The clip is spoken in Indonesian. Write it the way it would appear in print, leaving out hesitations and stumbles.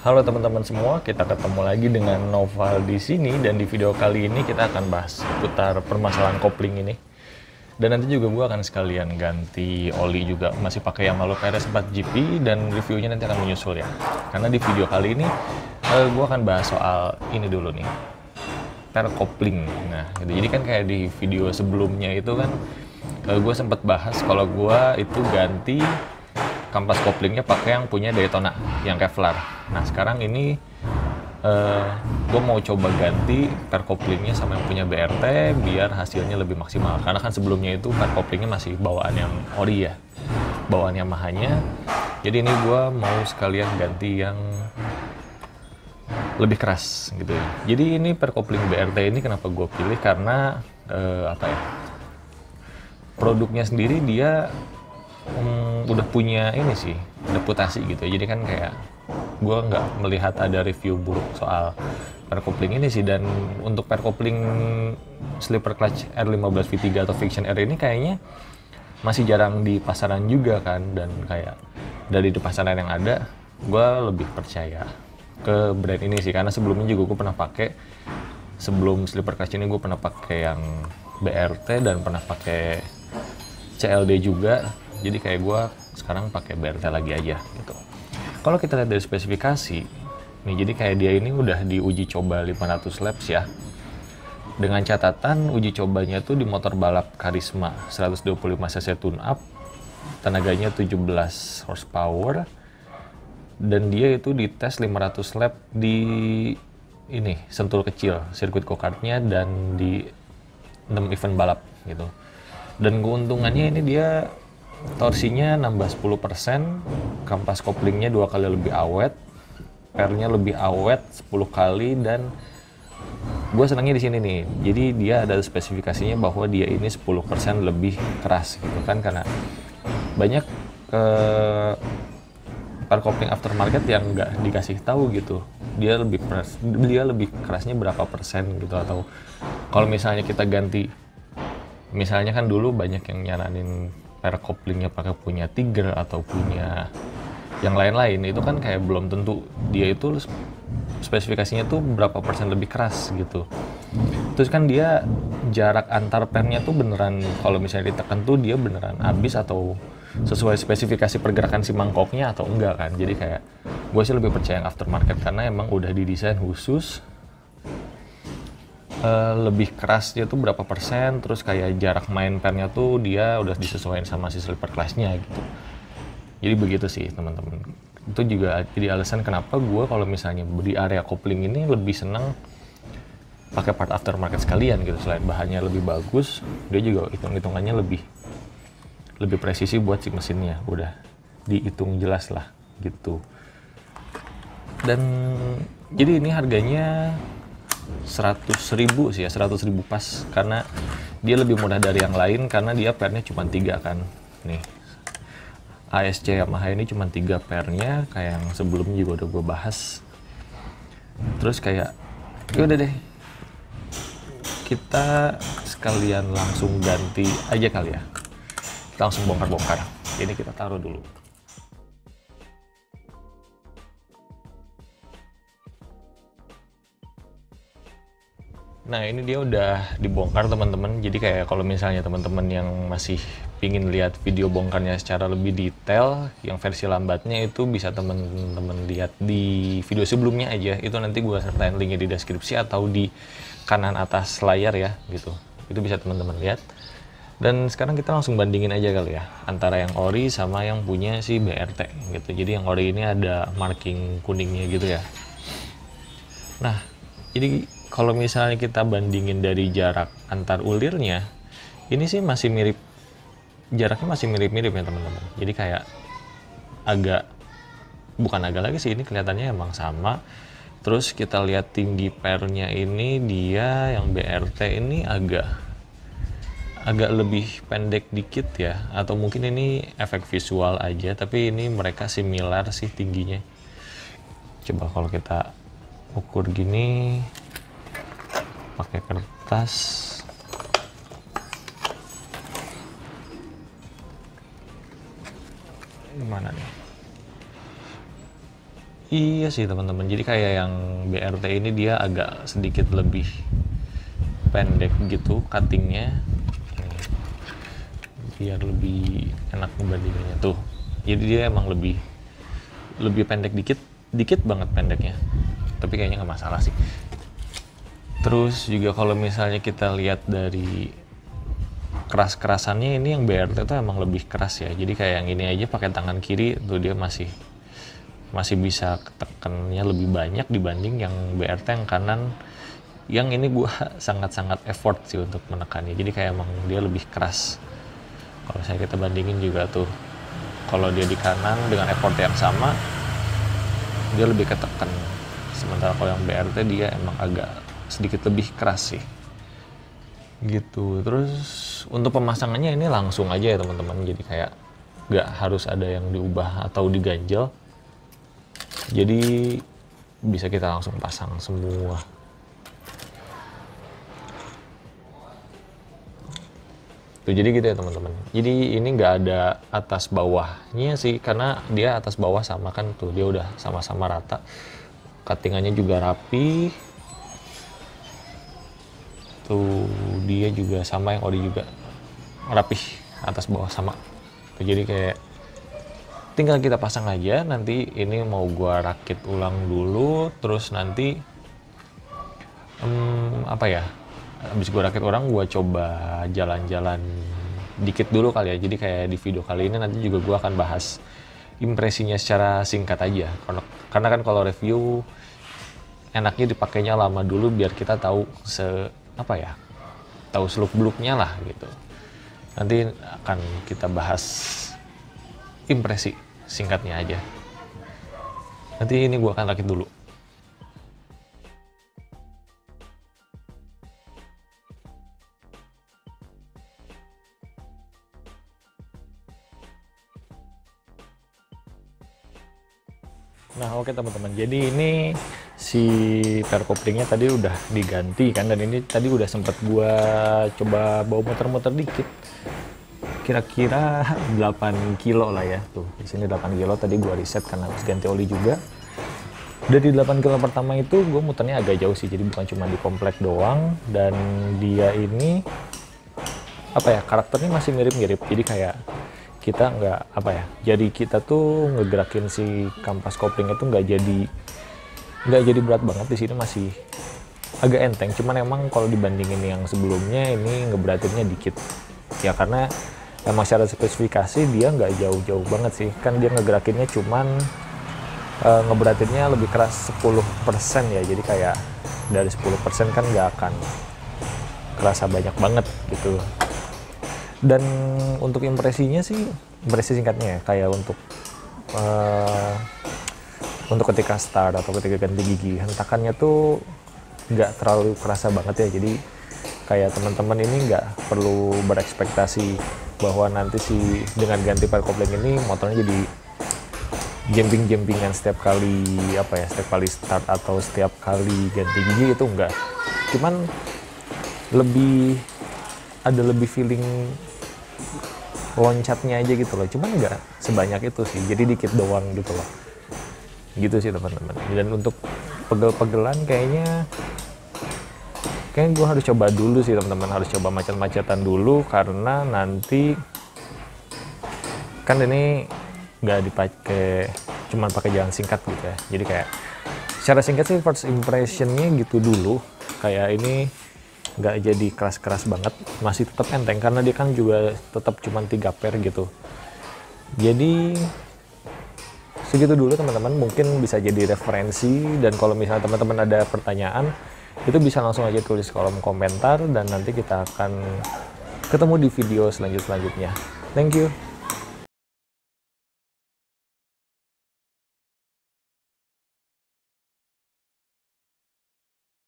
Halo teman-teman semua, kita ketemu lagi dengan Noval di sini dan di video kali ini kita akan bahas seputar permasalahan kopling ini. Dan nanti juga gue akan sekalian ganti oli juga, masih pakai Yamaha RS 4GP dan reviewnya nanti akan menyusul ya. Karena di video kali ini gue akan bahas soal ini dulu nih, per kopling. Nah, gitu. Jadi kan kayak di video sebelumnya itu kan gue sempat bahas kalau gue itu ganti kampas koplingnya pakai yang punya Daytona yang Kevlar. Nah sekarang ini gue mau coba ganti per koplingnya sama yang punya BRT biar hasilnya lebih maksimal. Karena kan sebelumnya itu per koplingnya masih bawaan yang ori ya, bawaan Yamahanya. Jadi ini gue mau sekalian ganti yang lebih keras gitu ya. Jadi ini per kopling BRT ini kenapa gue pilih karena apa ya? Produknya sendiri dia udah punya ini sih, reputasi gitu. Jadi kan kayak gue nggak melihat ada review buruk soal per kopling ini sih. Dan untuk per kopling slipper clutch R15 V3 atau Fiction R ini kayaknya masih jarang di pasaran juga kan. Dan kayak dari di pasaran yang ada, gue lebih percaya ke brand ini sih. Karena sebelumnya juga gue pernah pakai, sebelum slipper clutch ini gue pernah pakai yang BRT dan pernah pakai CLD juga. Jadi kayak gue sekarang pakai BRT lagi aja gitu. Kalau kita lihat dari spesifikasi nih, jadi kayak dia ini udah diuji coba 500 laps ya. Dengan catatan uji cobanya tuh di motor balap Karisma 125 cc tune up, tenaganya 17 horsepower, dan dia itu dites 500 lap di ini Sentul kecil, sirkuit go-kartnya, dan di 6 event balap gitu. Dan keuntungannya ini dia torsinya nambah 10%, kampas koplingnya 2 kali lebih awet, pernya lebih awet 10 kali, dan gue senangnya di sini nih. Jadi dia ada spesifikasinya bahwa dia ini 10% lebih keras gitu kan, karena banyak per kopling aftermarket yang nggak dikasih tahu gitu. Dia lebih kerasnya berapa persen gitu, atau kalau misalnya kita ganti, misalnya kan dulu banyak yang nyaranin per koplingnya pakai punya Tiger atau punya yang lain-lain, itu kan kayak belum tentu dia itu spesifikasinya tuh berapa persen lebih keras gitu. Terus kan dia jarak antar pernya tuh beneran, kalau misalnya ditekan tuh dia beneran habis atau sesuai spesifikasi pergerakan si mangkoknya atau enggak kan. Jadi kayak gue sih lebih percaya yang aftermarket karena emang udah didesain khusus lebih keras dia tuh berapa persen, terus kayak jarak main pernya tuh dia udah disesuaikan sama si slipper clutch-nya gitu. Jadi begitu sih teman-teman. Itu juga jadi alasan kenapa gue kalau misalnya di area kopling ini lebih senang pakai part aftermarket sekalian gitu. Selain bahannya lebih bagus, dia juga hitung-hitungannya lebih presisi buat si mesinnya, udah dihitung jelas lah gitu. Dan jadi ini harganya 100.000 sih ya, 100.000 pas, karena dia lebih mudah dari yang lain karena dia pernya cuma 3 kan. Nih ASC Yamaha ini cuma 3 pernya, kayak yang sebelumnya juga udah gue bahas. Terus kayak ya udah deh, kita sekalian langsung ganti aja kali ya. Kita langsung bongkar-bongkar. Ini kita taruh dulu. Nah ini dia udah dibongkar teman-teman. Jadi kayak kalau misalnya teman-teman yang masih pingin lihat video bongkarnya secara lebih detail, yang versi lambatnya itu bisa teman-teman lihat di video sebelumnya aja. Itu nanti gue sertain linknya di deskripsi atau di kanan atas layar ya gitu. Itu bisa teman-teman lihat. Dan sekarang kita langsung bandingin aja kali ya, antara yang ori sama yang punya si BRT gitu. Jadi yang ori ini ada marking kuningnya gitu ya. Nah jadi kalau misalnya kita bandingin dari jarak antar ulirnya, ini sih masih mirip, jaraknya masih mirip-mirip ya teman-teman. Jadi kayak bukan agak lagi sih, ini kelihatannya emang sama. Terus kita lihat tinggi pernya ini, dia yang BRT ini agak lebih pendek dikit ya, atau mungkin ini efek visual aja, tapi ini mereka similar sih tingginya. Coba kalau kita ukur gini pakai kertas, gimana nih? Iya sih teman-teman, jadi kayak yang BRT ini dia agak sedikit lebih pendek gitu cuttingnya. Nih, biar lebih enak membandingannya tuh. Jadi dia emang lebih pendek dikit, dikit banget pendeknya. Tapi kayaknya nggak masalah sih. Terus juga kalau misalnya kita lihat dari keras-kerasannya, ini yang BRT tuh emang lebih keras ya. Jadi kayak yang ini aja pakai tangan kiri tuh dia masih bisa tekannya lebih banyak dibanding yang BRT yang kanan. Yang ini gua sangat-sangat effort sih untuk menekannya. Jadi kayak emang dia lebih keras. Kalau saya kita bandingin juga tuh, kalau dia di kanan dengan effort yang sama, dia lebih ketekan. Sementara kalau yang BRT dia emang agak sedikit lebih keras sih. Gitu. Terus untuk pemasangannya ini langsung aja ya teman-teman. Jadi kayak nggak harus ada yang diubah atau diganjel. Jadi bisa kita langsung pasang semua. Tuh, jadi gitu ya teman-teman. Jadi ini nggak ada atas bawahnya sih, karena dia atas bawah sama kan tuh, dia udah sama-sama rata. Cuttingannya juga rapi. Tuh dia juga sama, yang Odi juga rapih, atas bawah sama. Tuh, jadi kayak tinggal kita pasang aja. Nanti ini mau gua rakit ulang dulu, terus nanti apa ya, habis gue rakit orang, gue coba jalan-jalan dikit dulu kali ya. Jadi kayak di video kali ini nanti juga gue akan bahas impresinya secara singkat aja. Karena kan kalau review enaknya dipakainya lama dulu biar kita tahu tahu seluk-beluknya lah gitu. Nanti akan kita bahas impresi singkatnya aja. Nanti ini gue akan rakit dulu. Nah oke teman-teman, jadi ini si pair couplingnya tadi udah diganti kan, dan ini tadi udah sempet gua coba bawa muter-muter dikit, kira-kira 8 kilo lah ya. Tuh di sini 8 kilo tadi gua reset karena harus ganti oli juga. Dari 8 kilo pertama itu gue muternya agak jauh sih, jadi bukan cuma di komplek doang. Dan dia ini karakternya masih mirip-mirip, jadi kayak kita jadi kita tuh ngegerakin si kampas kopling itu nggak jadi berat banget. Di sini masih agak enteng, cuman emang kalau dibandingin yang sebelumnya ini ngeberatinnya dikit ya, karena emang secara spesifikasi dia nggak jauh-jauh banget sih, kan dia ngegerakinnya cuman ngeberatinnya lebih keras 10% ya. Jadi kayak dari 10% kan nggak akan kerasa banyak banget gitu. Dan untuk impresi singkatnya ya, kayak untuk ketika start atau ketika ganti gigi, hentakannya tuh nggak terlalu kerasa banget ya. Jadi kayak teman-teman ini nggak perlu berekspektasi bahwa nanti dengan ganti pair kopling ini motornya jadi jumping-jumpingan setiap kali start atau setiap kali ganti gigi, itu enggak. Cuman ada lebih feeling loncatnya aja gitu loh, cuman nggak sebanyak itu sih, jadi dikit doang gitu loh, gitu sih teman-teman. Dan untuk pegel-pegelan kayaknya gue harus coba dulu sih teman-teman, harus coba macet-macetan dulu, karena nanti kan ini nggak dipakai, cuman pakai jalan singkat gitu ya. Jadi kayak secara singkat sih first impressionnya gitu dulu, kayak ini nggak jadi keras-keras banget, masih tetap enteng karena dia kan juga tetap cuma 3 pair gitu. Jadi segitu dulu teman-teman, mungkin bisa jadi referensi. Dan kalau misalnya teman-teman ada pertanyaan, itu bisa langsung aja tulis kolom komentar, dan nanti kita akan ketemu di video selanjutnya. Thank you.